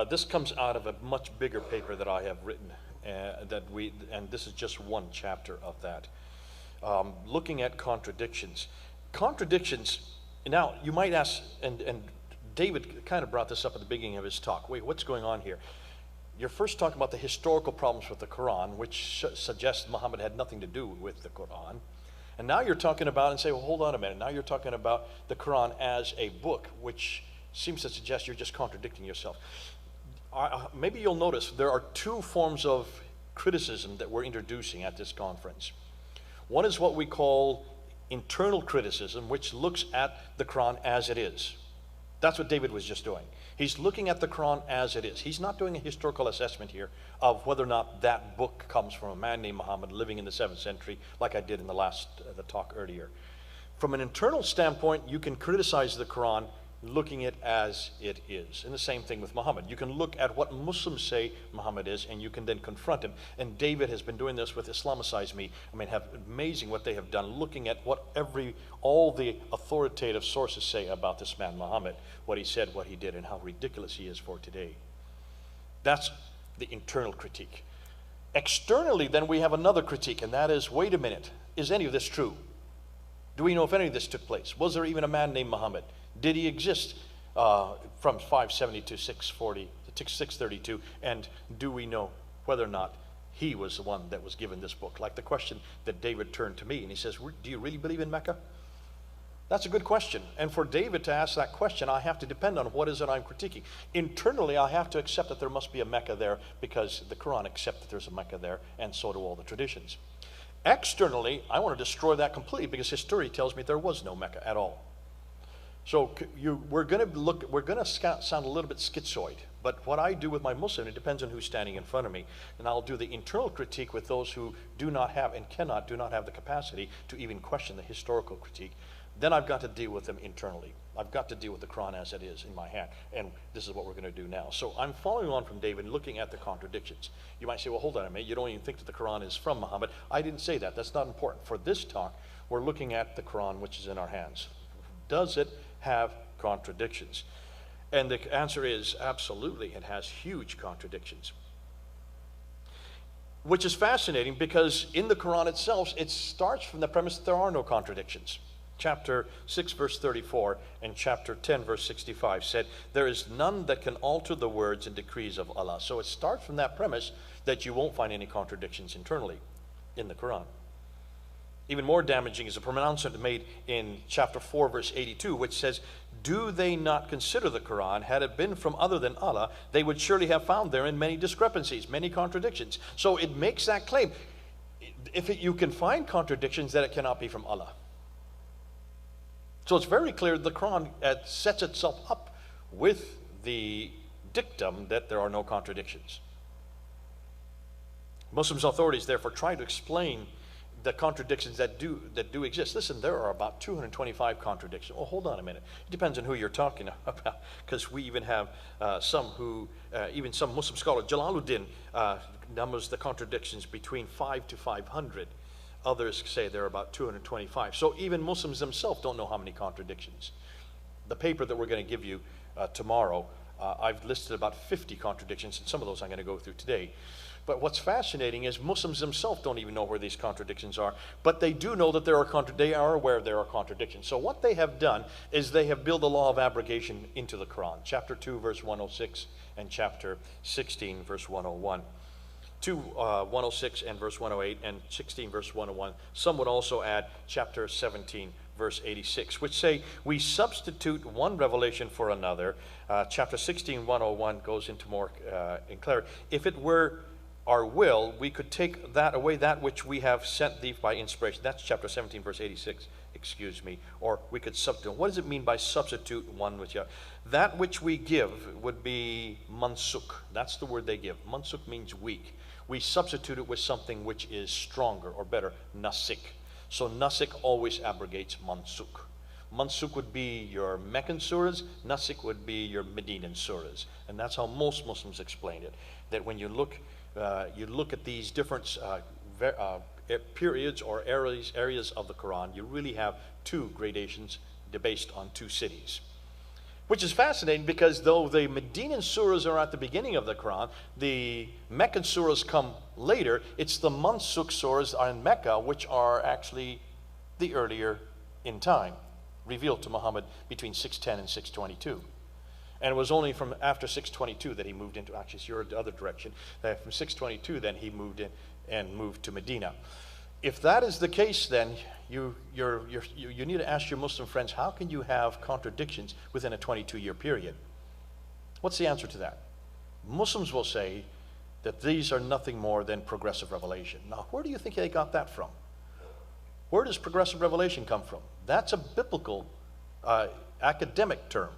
This comes out of a much bigger paper that I have written, and this is just one chapter of that. Looking at contradictions. Contradictions, now you might ask, and David kind of brought this up at the beginning of his talk. Wait, what's going on here? You're first talking about the historical problems with the Qur'an, which suggests Muhammad had nothing to do with the Qur'an. And now you're talking about, and say, well, hold on a minute. Now you're talking about the Qur'an as a book, which seems to suggest you're just contradicting yourself. Maybe you'll notice there are two forms of criticism that we're introducing at this conference. One is what we call internal criticism, which looks at the Qur'an as it is. That's what David was just doing. He's looking at the Qur'an as it is. He's not doing a historical assessment here of whether or not that book comes from a man named Muhammad living in the 7th century, like I did in the talk earlier. From an internal standpoint, you can criticize the Qur'an looking at it as it is. And the same thing with Muhammad. You can look at what Muslims say Muhammad is, and you can then confront him. And David has been doing this with Islamicize Me. I mean, amazing what they have done, looking at what all the authoritative sources say about this man Muhammad, what he said, what he did, and how ridiculous he is for today. That's the internal critique. Externally, then, we have another critique, and that is, wait a minute, is any of this true? Do we know if any of this took place? Was there even a man named Muhammad? Did he exist from 570 to 640 to 632? And do we know whether or not he was the one that was given this book? Like the question that David turned to me and he says, do you really believe in Mecca? That's a good question. And for David to ask that question, I have to depend on what is it I'm critiquing. Internally, I have to accept that there must be a Mecca there because the Quran accepts that there's a Mecca there, and so do all the traditions. Externally, I want to destroy that completely because history tells me there was no Mecca at all. So we're going to sound a little bit schizoid, but what I do with my Muslim, it depends on who's standing in front of me. And I'll do the internal critique with those who do not have the capacity to even question the historical critique. Then I've got to deal with them internally. I've got to deal with the Quran as it is in my hand. And this is what we're going to do now. So I'm following on from David, looking at the contradictions. You might say, well, hold on a minute. You don't even think that the Quran is from Muhammad. I didn't say that. That's not important. For this talk, we're looking at the Quran, which is in our hands. Does it have contradictions? And the answer is absolutely. It has huge contradictions, which is fascinating because in the Quran itself, it starts from the premise that there are no contradictions. Chapter 6 verse 34 and chapter 10 verse 65 said, there is none that can alter the words and decrees of Allah. So it starts from that premise that you won't find any contradictions internally in the Quran. Even more damaging is a pronouncement made in chapter 4 verse 82, which says, do they not consider the Quran, had it been from other than Allah, they would surely have found therein many discrepancies, many contradictions. So it makes that claim. You can find contradictions, that it cannot be from Allah. So it's very clear the Quran sets itself up with the dictum that there are no contradictions. Muslims authorities therefore try to explain the contradictions that do exist. Listen, there are about 225 contradictions. Oh, hold on a minute. It depends on who you're talking about, because we even have even some Muslim scholar, Jalaluddin, numbers the contradictions between 5 to 500. Others say there are about 225. So even Muslims themselves don't know how many contradictions. The paper that we're going to give you tomorrow, I've listed about 50 contradictions, and some of those I'm going to go through today. But what's fascinating is Muslims themselves don't even know where these contradictions are, but they do know that they are aware there are contradictions. So what they have done is they have built a law of abrogation into the Quran, chapter 2 verse 106 and chapter 16 verse 101. 106 and verse 108 and 16 verse 101. Some would also add chapter 17 verse 86, which say we substitute one revelation for another. Chapter 16 101 goes into more in clarity. If it were our will, we could take that away, that which we have sent thee by inspiration. That's chapter 17 verse 86, excuse me. Or we could substitute. What does it mean by substitute one with the other? That which we give would be mansuk. That's the word they give. Mansuk means weak. We substitute it with something which is stronger or better, nasik. So nasik always abrogates mansuk. Mansuk would be your Meccan surahs, nasik would be your Medinan surahs. And that's how most Muslims explain it. That when you look at these different periods or areas of the Quran, you really have two gradations based on two cities. Which is fascinating because though the Medinan surahs are at the beginning of the Quran, the Meccan surahs come later. It's the Mansukh surahs in Mecca which are actually the earlier in time, revealed to Muhammad between 610 and 622. And it was only from after 622 that he moved into, actually it's your other direction, that from 622 then he moved in and moved to Medina. If that is the case, then you need to ask your Muslim friends, how can you have contradictions within a 22-year period? What's the answer to that? Muslims will say that these are nothing more than progressive revelation. Now, where do you think they got that from? Where does progressive revelation come from? That's a biblical academic term.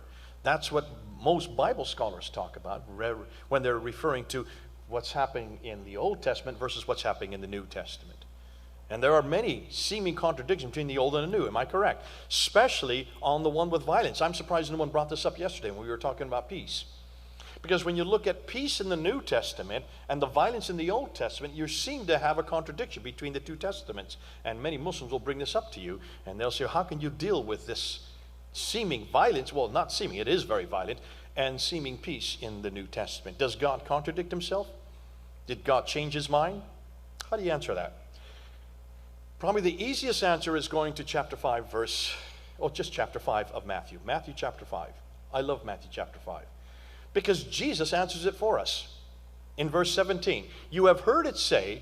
That's what most Bible scholars talk about when they're referring to what's happening in the Old Testament versus what's happening in the New Testament. And there are many seeming contradictions between the old and the new, am I correct? Especially on the one with violence. I'm surprised no one brought this up yesterday when we were talking about peace. Because when you look at peace in the New Testament and the violence in the Old Testament, you seem to have a contradiction between the two testaments. And many Muslims will bring this up to you, and they'll say, how can you deal with this seeming violence? Well, not seeming, it is very violent, and seeming peace in the New Testament. Does God contradict himself? Did God change his mind? How do you answer that? Probably the easiest answer is going to chapter 5 just chapter 5 of Matthew. Matthew chapter 5. I love Matthew chapter 5. Because Jesus answers it for us. In verse 17, you have heard it say,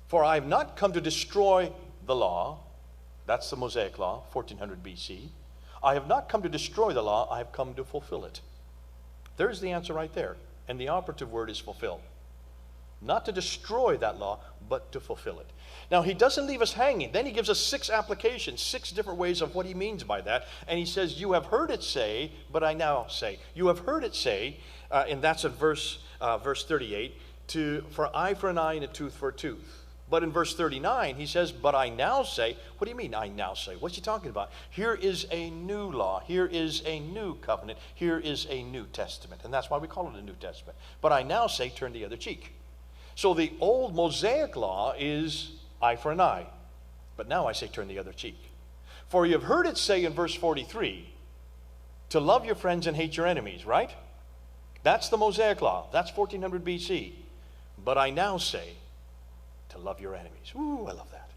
for I have not come to destroy the law. That's the Mosaic law, 1400 BC. I have not come to destroy the law, I have come to fulfill it. There's the answer right there. And the operative word is fulfill. Not to destroy that law, but to fulfill it. Now, he doesn't leave us hanging. Then he gives us 6 applications, 6 different ways of what he means by that. And he says, you have heard it say, but I now say. You have heard it say, and that's in verse 38, for eye for an eye and a tooth for a tooth. But in verse 39, he says, but I now say. What do you mean, I now say? What's he talking about? Here is a new law. Here is a new covenant. Here is a New Testament. And that's why we call it a New Testament. But I now say, turn the other cheek. So the old Mosaic law is eye for an eye. But now I say turn the other cheek. For you have heard it say in verse 43, to love your friends and hate your enemies, right? That's the Mosaic law. That's 1400 BC. But I now say to love your enemies. Ooh, I love that.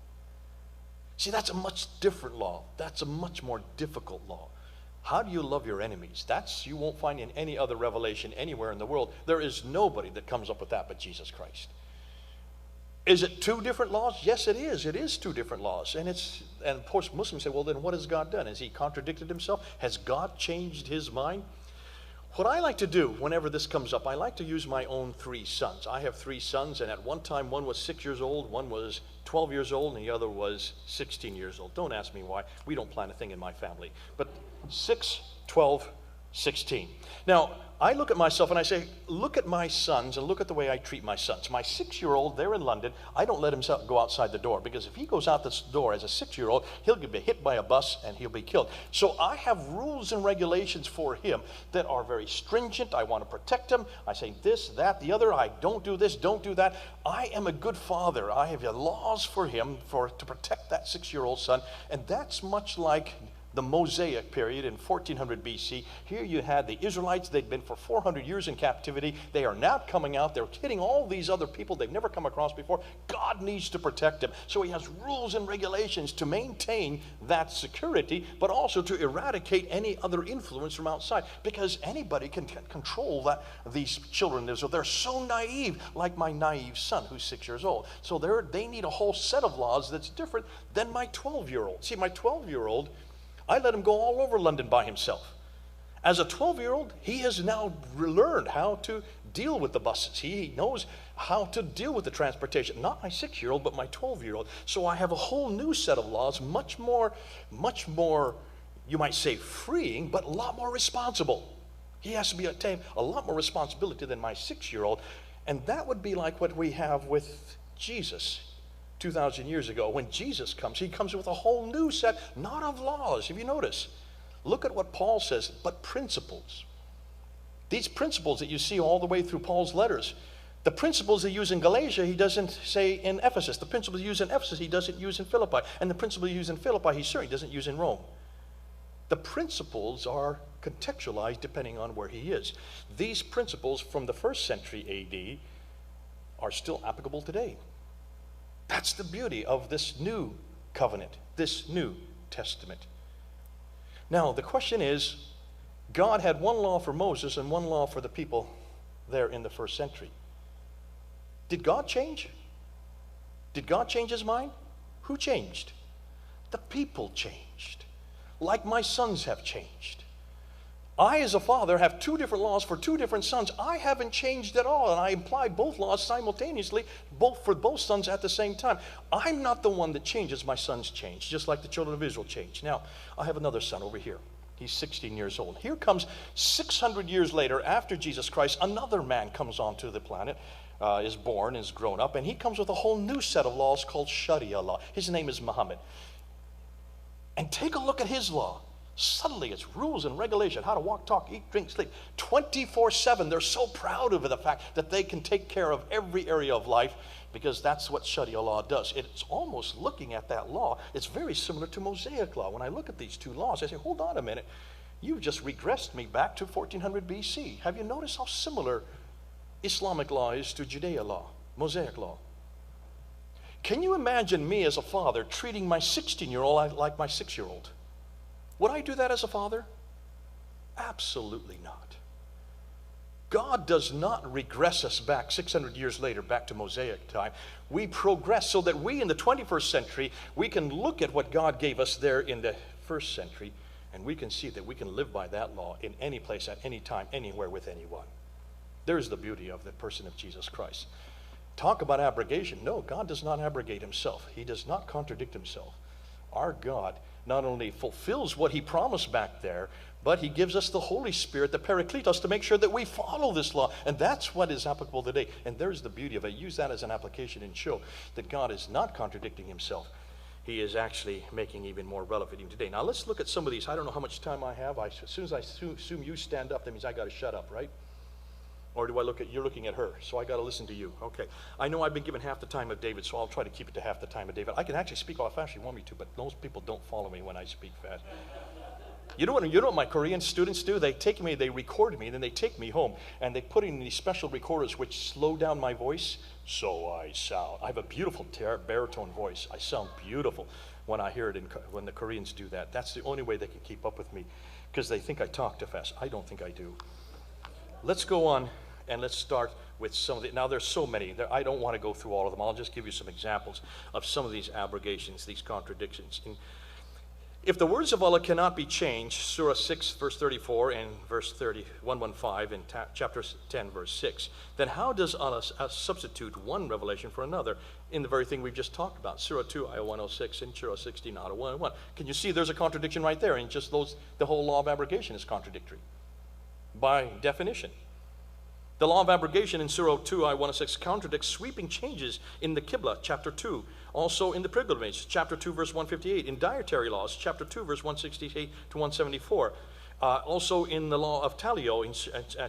See, that's a much different law. That's a much more difficult law. How do you love your enemies? You won't find in any other revelation anywhere in the world. There is nobody that comes up with that but Jesus Christ. Is it 2 different laws? Yes, it is. It is 2 different laws. And of course Muslims say, well, then what has God done? Has he contradicted himself? Has God changed his mind? What I like to do whenever this comes up, I like to use my own 3 sons. I have 3 sons, and at one time one was 6 years old, one was 12 years old, and the other was 16 years old. Don't ask me why. We don't plan a thing in my family. But 6, 12, 16. Now, I look at myself and I say, look at my sons and look at the way I treat my sons. My 6-year-old, they're in London. I don't let him go outside the door, because if he goes out this door as a 6-year-old, he'll be hit by a bus and he'll be killed. So I have rules and regulations for him that are very stringent. I want to protect him. I say this, that, the other. I don't do this, don't do that. I am a good father. I have laws for him to protect that 6-year-old son. And that's much like the Mosaic period in 1400 BC. Here you had the Israelites. They'd been for 400 years in captivity. They are now coming out. They're hitting all these other people they've never come across before. God needs to protect them. So he has rules and regulations to maintain that security, but also to eradicate any other influence from outside, because anybody can control these children. So they're so naive, like my naive son who's 6 years old. So they need a whole set of laws that's different than my 12-year-old. See, my 12-year-old, I let him go all over London by himself. As a 12-year-old, he has now learned how to deal with the buses. He knows how to deal with the transportation. Not my 6-year-old, but my 12-year-old. So I have a whole new set of laws, much more, you might say, freeing, but a lot more responsible. He has to be a lot more responsibility than my 6-year-old. And that would be like what we have with Jesus 2,000 years ago. When Jesus comes, he comes with a whole new set, not of laws. If you notice, look at what Paul says, but principles. These principles that you see all the way through Paul's letters, the principles he used in Galatia, he doesn't say in Ephesus. The principles he used in Ephesus, he doesn't use in Philippi. And the principles he used in Philippi, he certainly doesn't use in Rome. The principles are contextualized depending on where he is. These principles from the 1st century AD are still applicable today. That's the beauty of this new covenant, this new testament. Now, the question is, God had one law for Moses and one law for the people there in the 1st century. Did God change? Did God change his mind? Who changed? The people changed, like my sons have changed. I, as a father, have 2 different laws for 2 different sons. I haven't changed at all, and I apply both laws simultaneously, for both sons at the same time. I'm not the one that changes. My sons change, just like the children of Israel changed. Now, I have another son over here. He's 16 years old. Here comes 600 years later, after Jesus Christ, another man comes onto the planet, is born, is grown up, and he comes with a whole new set of laws called Sharia law. His name is Muhammad. And take a look at his law. Suddenly it's rules and regulation, how to walk, talk, eat, drink, sleep, 24/7. They're so proud of the fact that they can take care of every area of life, because that's what Sharia law does. It's almost, looking at that law, it's very similar to Mosaic law. When I look at these 2 laws, I say, hold on a minute. You've just regressed me back to 1400 BC. Have you noticed how similar Islamic law is to Judea law, Mosaic law? Can you imagine me as a father treating my 16-year-old like my 6-year-old? Would I do that as a father? Absolutely not. God does not regress us back 600 years later, back to Mosaic time. We progress so that we in the 21st century, we can look at what God gave us there in the 1st century, and we can see that we can live by that law in any place, at any time, anywhere, with anyone. There's the beauty of the person of Jesus Christ. Talk about abrogation. No, God does not abrogate himself. He does not contradict himself. Our God not only fulfills what he promised back there, but he gives us the Holy Spirit, the Paracletos, to make sure that we follow this law. And that's what is applicable today. And there's the beauty of it. Use that as an application and show that God is not contradicting himself. He is actually making even more relevant even today. Now let's look at some of these. I don't know how much time I have. As soon as I assume you stand up, that means I got to shut up, right? Or do I look at, you're looking at her, so I got to listen to you. Okay. I know I've been given half the time of David, so I'll try to keep it to half the time of David. I can actually speak how fast you want me to, but most people don't follow me when I speak fast. You know what my Korean students do? They take me, they record me, and then they take me home, and they put in these special recorders which slow down my voice, so I sound. I have a beautiful baritone voice. I sound beautiful when I hear it, when the Koreans do that. That's the only way they can keep up with me, because they think I talk too fast. I don't think I do. Let's go on. And let's start with some of the, now there's so many. I don't want to go through all of them. I'll just give you some examples of some of these abrogations, these contradictions. And if the words of Allah cannot be changed, Surah 6, verse 34, and verse 115, and chapter 10, verse 6, then how does Allah substitute one revelation for another in the very thing we've just talked about? Surah 2, ayah 106, and Surah 16, ayah 101. Can you see there's a contradiction right there? And just the whole law of abrogation is contradictory by definition. The law of abrogation in Surah 2, ayah 106 contradicts sweeping changes in the Qibla, chapter 2. Also in the pilgrimage, chapter 2, verse 158. In dietary laws, chapter 2, verse 168 to 174. Also in the law of Talio, in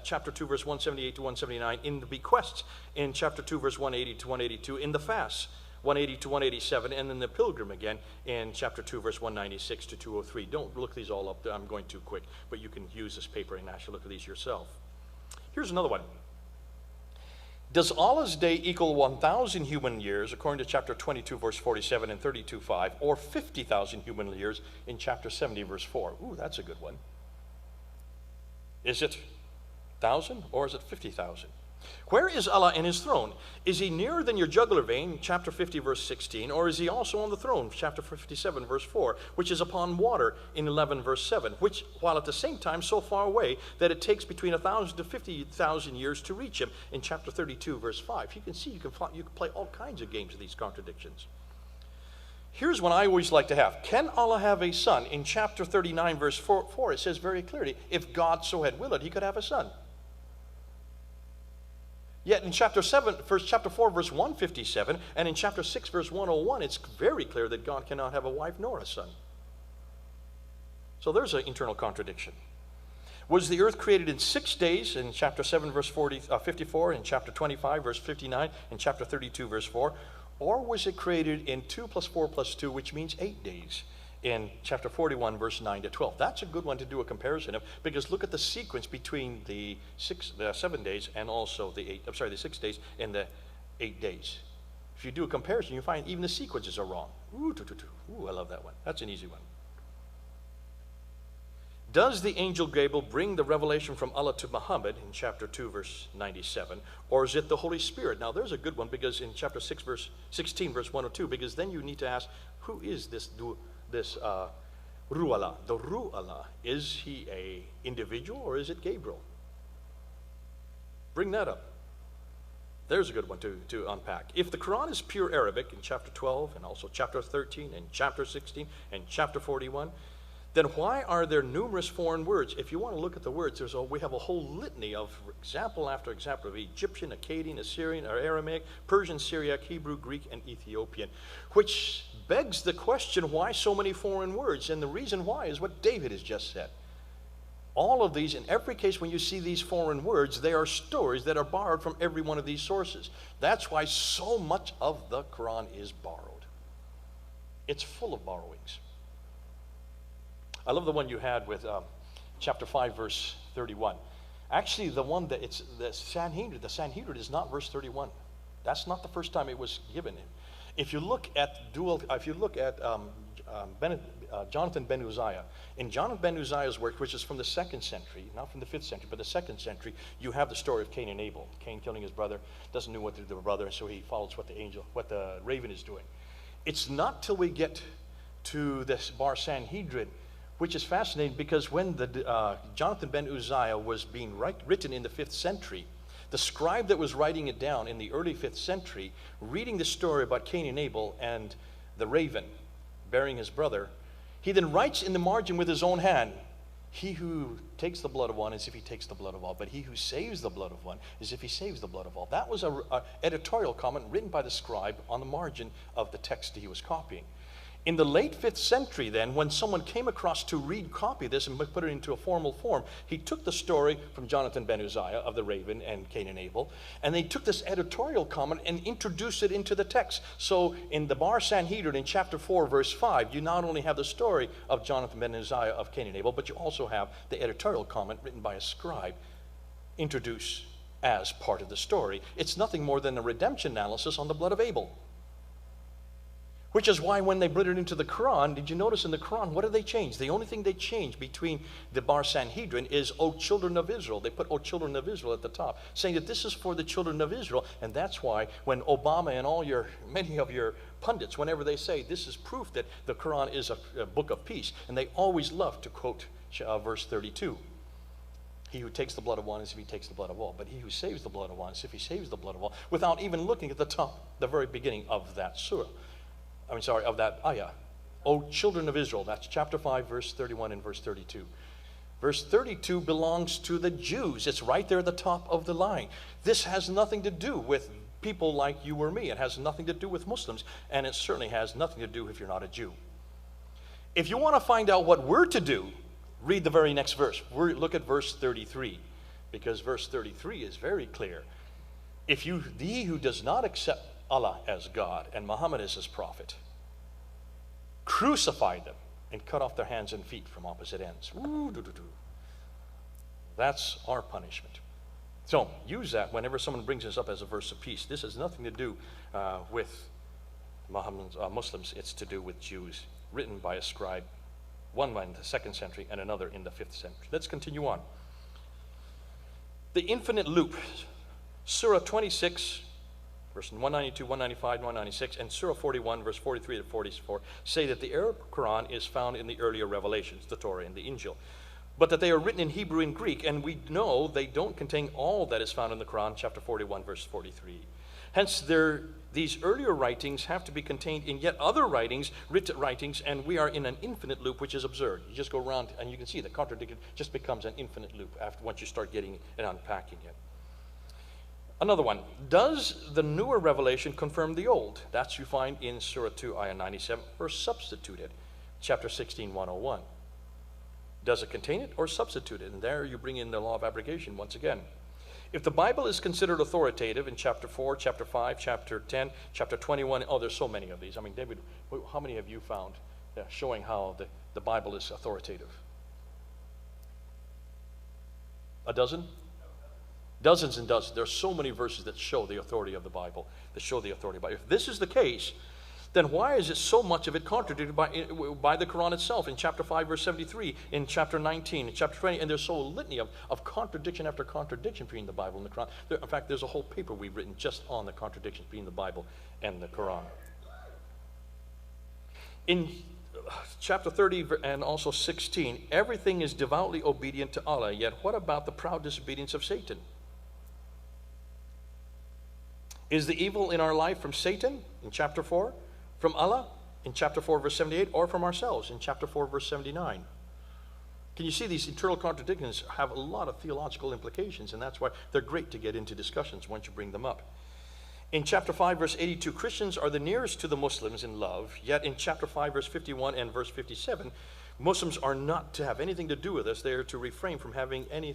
chapter 2, verse 178 to 179. In the bequests, in chapter 2, verse 180 to 182. In the fasts, 180 to 187. And in the pilgrim again, in chapter 2, verse 196 to 203. Don't look these all up. I'm going too quick. But you can use this paper and actually look at these yourself. Here's another one. Does Allah's day equal 1,000 human years, according to chapter 22, verse 47 and 32:5, or 50,000 human years in chapter 70, verse 4? Ooh, that's a good one. Is it 1,000 or is it 50,000? Where is Allah in his throne? Is he nearer than your jugular vein, chapter 50, verse 16, or is he also on the throne, chapter 57, verse 4, which is upon water in 11, verse 7, which, while at the same time so far away that it takes between 1,000 to 50,000 years to reach him, in chapter 32, verse 5. You can see, you can play all kinds of games with these contradictions. Here's one I always like to have. Can Allah have a son? In chapter 39, verse 4, it says very clearly, if God so had willed it, he could have a son. Yet in chapter 4, verse 157, and in chapter 6, verse 101, it's very clear that God cannot have a wife nor a son. So there's an internal contradiction. Was the earth created in 6 days, in chapter 7, verse 54, in chapter 25, verse 59, in chapter 32, verse 4, or was it created in 2 plus 4 plus 2, which means 8 days, in chapter 41, verse 9 to 12. That's a good one to do a comparison of, because look at the sequence between the 7 days and also the 6 days and the 8 days. If you do a comparison, you find even the sequences are wrong. Ooh, I love that one. That's an easy one. Does the angel Gabriel bring the revelation from Allah to Muhammad in chapter 2, verse 97, or is it the Holy Spirit? Now, there's a good one, because in chapter 6, verse 16, verse 102, because then you need to ask, who is this Ruh Allah? The Ruh Allah, is he a individual or is it Gabriel? Bring that up. There's a good one to unpack. If the Quran is pure Arabic in chapter 12 and also chapter 13 and chapter 16 and chapter 41, then why are there numerous foreign words? If you want to look at the words, we have a whole litany of example after example of Egyptian, Akkadian, Assyrian, or Aramaic, Persian, Syriac, Hebrew, Greek, and Ethiopian, which begs the question, why so many foreign words? And the reason why is what David has just said. All of these, in every case when you see these foreign words, they are stories that are borrowed from every one of these sources. That's why so much of the Quran is borrowed. It's full of borrowings. I love the one you had with chapter 5, verse 31. Actually, the one that it's the Sanhedrin is not verse 31. That's not the first time it was given. If you look at Jonathan ben Uzziah, in Jonathan ben Uzziah's work, which is from the 2nd century, not from the 5th century, but the 2nd century, you have the story of Cain and Abel. Cain killing his brother, doesn't know what to do with the brother, and so he follows what the raven is doing. It's not till we get to this Bar Sanhedrin, which is fascinating, because when the Jonathan ben Uzziah was being written in the 5th century, the scribe that was writing it down in the early 5th century, reading the story about Cain and Abel and the raven burying his brother, he then writes in the margin with his own hand, he who takes the blood of one is if he takes the blood of all, but he who saves the blood of one is if he saves the blood of all. That was an editorial comment written by the scribe on the margin of the text he was copying. In the late 5th century then, when someone came across to copy this and put it into a formal form, he took the story from Jonathan ben Uzziah of the raven and Cain and Abel, and they took this editorial comment and introduced it into the text. So in the Bar Sanhedrin in chapter 4, verse 5, you not only have the story of Jonathan ben Uzziah of Cain and Abel, but you also have the editorial comment written by a scribe introduced as part of the story. It's nothing more than a redemption analysis on the blood of Abel. Which is why when they put it into the Quran, did you notice in the Quran, what did they change? The only thing they changed between the Bar Sanhedrin is, O children of Israel. They put, O children of Israel at the top, saying that this is for the children of Israel. And that's why when Obama and many of your pundits, whenever they say this is proof that the Quran is a book of peace, and they always love to quote verse 32. He who takes the blood of one is if he takes the blood of all, but he who saves the blood of one is if he saves the blood of all, without even looking at the very beginning of that surah. Of that ayah. O children of Israel, that's chapter 5, verse 31 and verse 32. Verse 32 belongs to the Jews. It's right there at the top of the line. This has nothing to do with people like you or me. It has nothing to do with Muslims, and it certainly has nothing to do if you're not a Jew. If you want to find out what we're to do, read the very next verse. Look at verse 33, because verse 33 is very clear. He who does not accept Allah as God and Muhammad as his prophet, crucify them and cut off their hands and feet from opposite ends. That's our punishment. So use that whenever someone brings this up as a verse of peace. This has nothing to do with Muslims. It's to do with Jews, written by a scribe, one in the 2nd century and another in the 5th century. Let's continue on. The infinite loop, Surah 26, verse 192, 195, 196, and Surah 41, verse 43 to 44, say that the Arab Quran is found in the earlier revelations, the Torah and the Injil, but that they are written in Hebrew and Greek, and we know they don't contain all that is found in the Quran, chapter 41, verse 43. Hence, these earlier writings have to be contained in yet other writings, written writings, and we are in an infinite loop, which is absurd. You just go around, and you can see the contradiction just becomes an infinite loop once you start getting and unpacking it. Another one, does the newer revelation confirm the old? That's you find in Surah 2, Ayah 97, or substitute it, chapter 16, 101. Does it contain it or substitute it? And there you bring in the law of abrogation once again. If the Bible is considered authoritative in chapter 4, chapter 5, chapter 10, chapter 21, there's so many of these. David, how many have you found Yeah, showing how the Bible is authoritative. A dozen? Dozens and dozens. There are so many verses that show the authority of the Bible, that show the authority of the Bible. If this is the case, then why is it so much of it contradicted by the Quran itself in chapter 5, verse 73, in chapter 19, in chapter 20, and there's so a litany of contradiction after contradiction between the Bible and the Quran. In fact, there's a whole paper we've written just on the contradictions between the Bible and the Quran. In chapter 30 and also 16, everything is devoutly obedient to Allah, yet what about the proud disobedience of Satan? Is the evil in our life from Satan in chapter 4? From Allah in chapter 4 verse 78, or from ourselves in chapter 4 verse 79? Can you see these internal contradictions have a lot of theological implications, and that's why they're great to get into discussions once you bring them up. In chapter 5 verse 82, Christians are the nearest to the Muslims in love, yet in chapter 5 verse 51 and verse 57, Muslims are not to have anything to do with us. They are to refrain from having any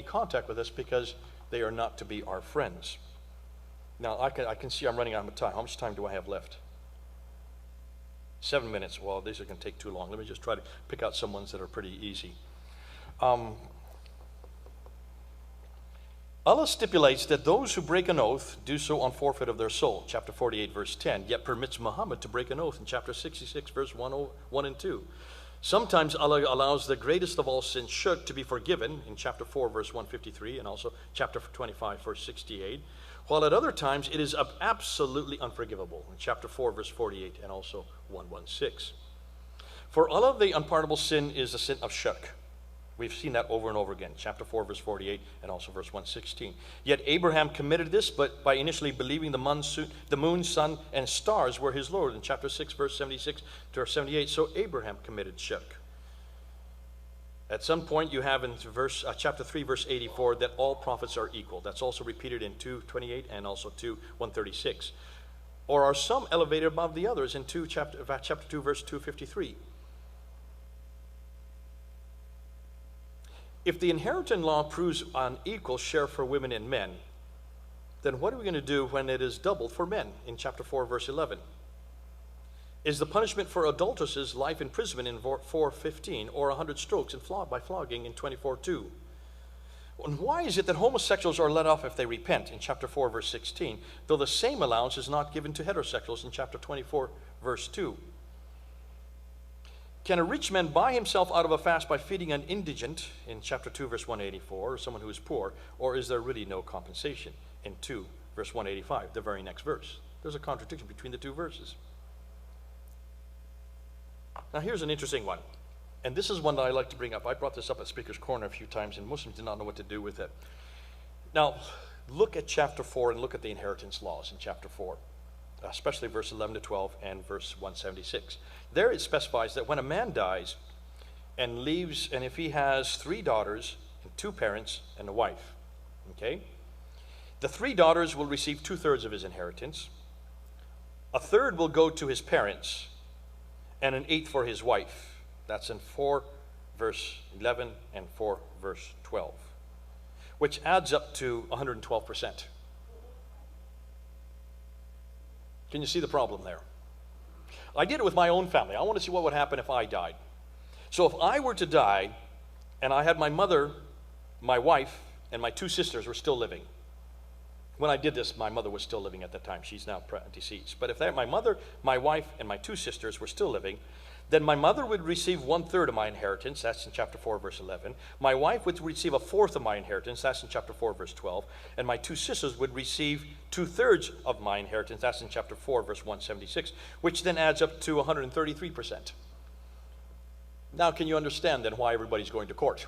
contact with us because they are not to be our friends. Now, I can see I'm running out of time. How much time do I have left? 7 minutes. Well, these are going to take too long. Let me just try to pick out some ones that are pretty easy. Allah stipulates that those who break an oath do so on forfeit of their soul, chapter 48, verse 10, yet permits Muhammad to break an oath in chapter 66, verse 1 and 2. Sometimes Allah allows the greatest of all sins, shirk, to be forgiven in chapter 4, verse 153, and also chapter 25, verse 68, while at other times it is absolutely unforgivable in chapter 4, verse 48, and also 116. For Allah, the unpardonable sin is the sin of shirk. We've seen that over and over again, chapter 4, verse 48, and also verse 116. Yet Abraham committed this, but by initially believing the moon, sun, and stars were his Lord in chapter 6, verse 76 to 78. So Abraham committed shirk. At some point you have in chapter 3, verse 84, that all prophets are equal. That's also repeated in 2:28 and also 2:136. Or are some elevated above the others in chapter 2, verse 253. If the inheritance law proves an equal share for women and men, then what are we going to do when it is doubled for men in chapter 4, verse 11? Is the punishment for adulteresses life imprisonment in 4:15, or 100 strokes and by flogging in 24:2? And why is it that homosexuals are let off if they repent in chapter 4, verse 16, though the same allowance is not given to heterosexuals in chapter 24, verse 2? Can a rich man buy himself out of a fast by feeding an indigent in chapter 2, verse 184, or someone who is poor, or is there really no compensation in 2, verse 185, the very next verse? There's a contradiction between the two verses. Now here's an interesting one, and this is one that I like to bring up. I brought this up at Speaker's Corner a few times, and Muslims did not know what to do with it. Now, look at chapter 4 and look at the inheritance laws in chapter 4. Especially verse 11 to 12 and verse 176. There it specifies that when a man dies and leaves, and if he has 3 daughters and 2 parents and a wife, okay, the 3 daughters will receive 2/3 of his inheritance, 1/3 will go to his parents, and 1/8 for his wife. That's in 4 verse 11 and 4 verse 12, which adds up to 112%. Can you see the problem there? I did it with my own family. I want to see what would happen if I died. So if I were to die and I had my mother, my wife, and my 2 sisters were still living. When I did this, my mother was still living at that time. She's now deceased. But if my mother, my wife, and my 2 sisters were still living, then my mother would receive 1/3 of my inheritance. That's in chapter 4, verse 11. My wife would receive 1/4 of my inheritance. That's in chapter 4, verse 12. And my 2 sisters would receive 2/3 of my inheritance. That's in chapter 4, verse 176, which then adds up to 133%. Now, can you understand then why everybody's going to court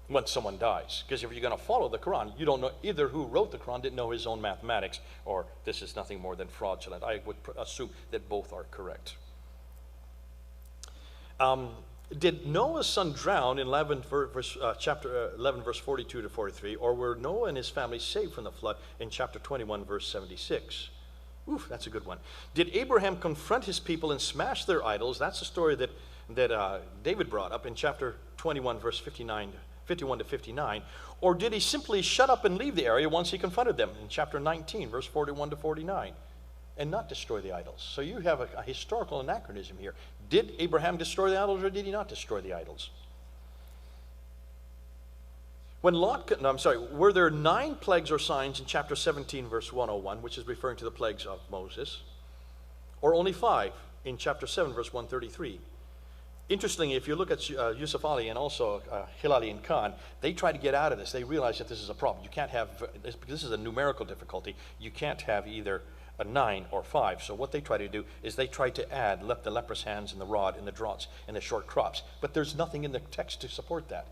when someone dies? Because if you're going to follow the Quran, you don't know either who wrote the Quran didn't know his own mathematics, or this is nothing more than fraudulent. I would assume that both are correct. Did Noah's son drown in chapter 11, verse 42 to 43, or were Noah and his family saved from the flood in chapter 21, verse 76? Oof, that's a good one. Did Abraham confront his people and smash their idols? That's the story that David brought up in chapter 21, verse 51 to 59. Or did he simply shut up and leave the area once he confronted them in chapter 19, verse 41 to 49? and not destroy the idols. So you have a historical anachronism here. Did Abraham destroy the idols, or did he not destroy the idols? Were there 9 plagues or signs in chapter 17, verse 101, which is referring to the plagues of Moses, or only 5 in chapter 7, verse 133? Interestingly, if you look at Yusuf Ali and also Hilali and Khan, they try to get out of this. They realize that this is a problem. You can't have, because this is a numerical difficulty, you can't have either a 9 or 5. So what they try to do is they try to add the leprous hands and the rod and the draughts and the short crops. But there's nothing in the text to support that.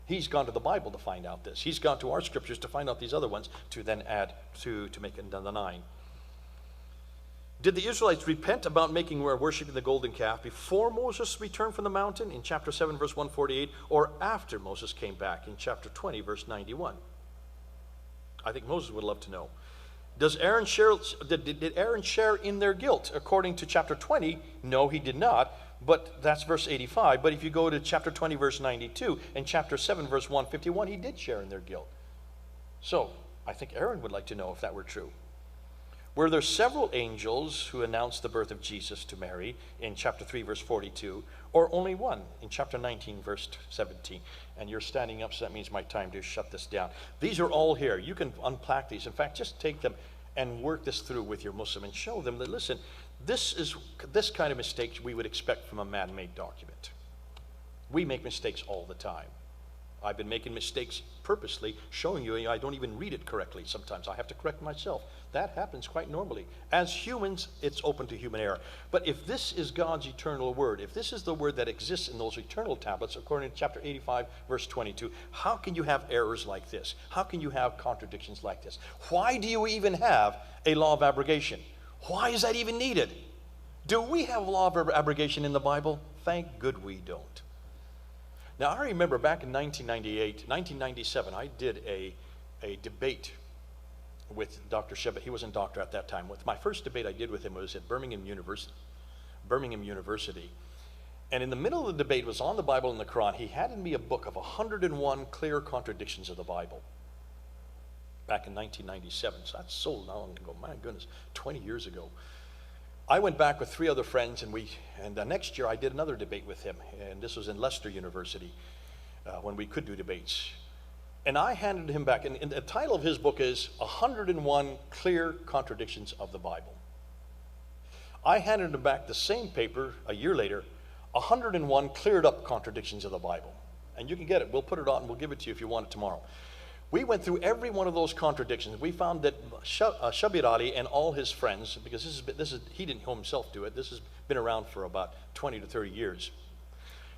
He's gone to the Bible to find out this. He's gone to our scriptures to find out these other ones to then add to make it the 9. Did the Israelites repent about worshiping the golden calf before Moses returned from the mountain in chapter 7, verse 148, or after Moses came back in chapter 20, verse 91? I think Moses would love to know. Did Aaron share in their guilt? According to chapter 20, no, he did not. But that's verse 85. But if you go to chapter 20, verse 92, and chapter 7, verse 151, he did share in their guilt. So I think Aaron would like to know if that were true. Were there several angels who announced the birth of Jesus to Mary in chapter 3, verse 42, or only one in chapter 19, verse 17? And you're standing up, so that means my time to shut this down. These are all here. You can unpack these. In fact, just take them and work this through with your Muslim and show them that, listen, this kind of mistakes we would expect from a man-made document. We make mistakes all the time. I've been making mistakes purposely, showing you I don't even read it correctly sometimes. I have to correct myself. That happens quite normally. As humans, it's open to human error. But if this is God's eternal word, if this is the word that exists in those eternal tablets, according to chapter 85, verse 22, how can you have errors like this? How can you have contradictions like this? Why do you even have a law of abrogation? Why is that even needed? Do we have a law of abrogation in the Bible? Thank good we don't. Now, I remember back in 1997, I did a debate with Dr. Sheba. He wasn't doctor at that time. My first debate I did with him was at Birmingham University. And in the middle of the debate was on the Bible and the Qur'an. He handed me a book of 101 clear contradictions of the Bible back in 1997. So that's so long ago. My goodness, 20 years ago. I went back with 3 other friends, and the next year I did another debate with him, and this was in Leicester University when we could do debates. And I handed him back, and the title of his book is 101 Clear Contradictions of the Bible. I handed him back the same paper a year later, 101 Cleared Up Contradictions of the Bible. And you can get it. We'll put it on and we'll give it to you if you want it tomorrow. We went through every one of those contradictions. We found that Shabir Ali and all his friends, because he didn't himself do it, this has been around for about 20 to 30 years,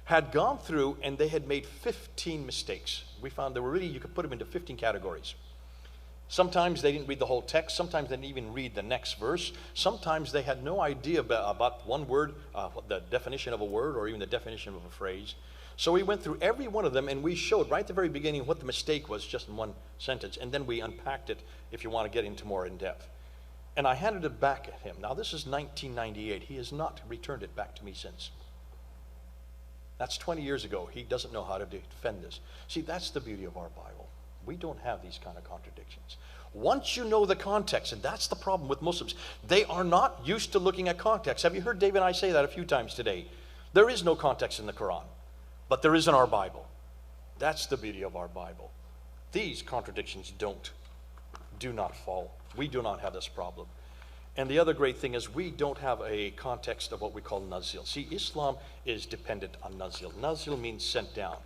had gone through and they had made 15 mistakes. We found there were you could put them into 15 categories. Sometimes they didn't read the whole text. Sometimes they didn't even read the next verse. Sometimes they had no idea about one word, the definition of a word, or even the definition of a phrase. So we went through every one of them, and we showed right at the very beginning what the mistake was, just in one sentence, and then we unpacked it if you want to get into more in depth. And I handed it back at him. Now, this is 1998. He has not returned it back to me since. That's 20 years ago. He doesn't know how to defend this. See, that's the beauty of our Bible. We don't have these kind of contradictions. Once you know the context, and that's the problem with Muslims, they are not used to looking at context. Have you heard David and I say that a few times today? There is no context in the Quran. But there is in our Bible. That's the beauty of our Bible. These contradictions do not fall. We do not have this problem. And the other great thing is we don't have a context of what we call nazil. See, Islam is dependent on nazil. Nazil means sent down.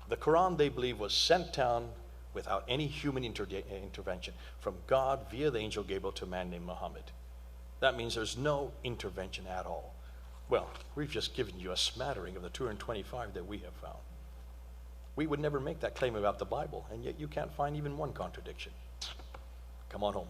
The Quran, they believe, was sent down without any human intervention from God via the angel Gabriel to a man named Muhammad. That means there's no intervention at all. Well, we've just given you a smattering of the 225 that we have found. We would never make that claim about the Bible, and yet you can't find even one contradiction. Come on home.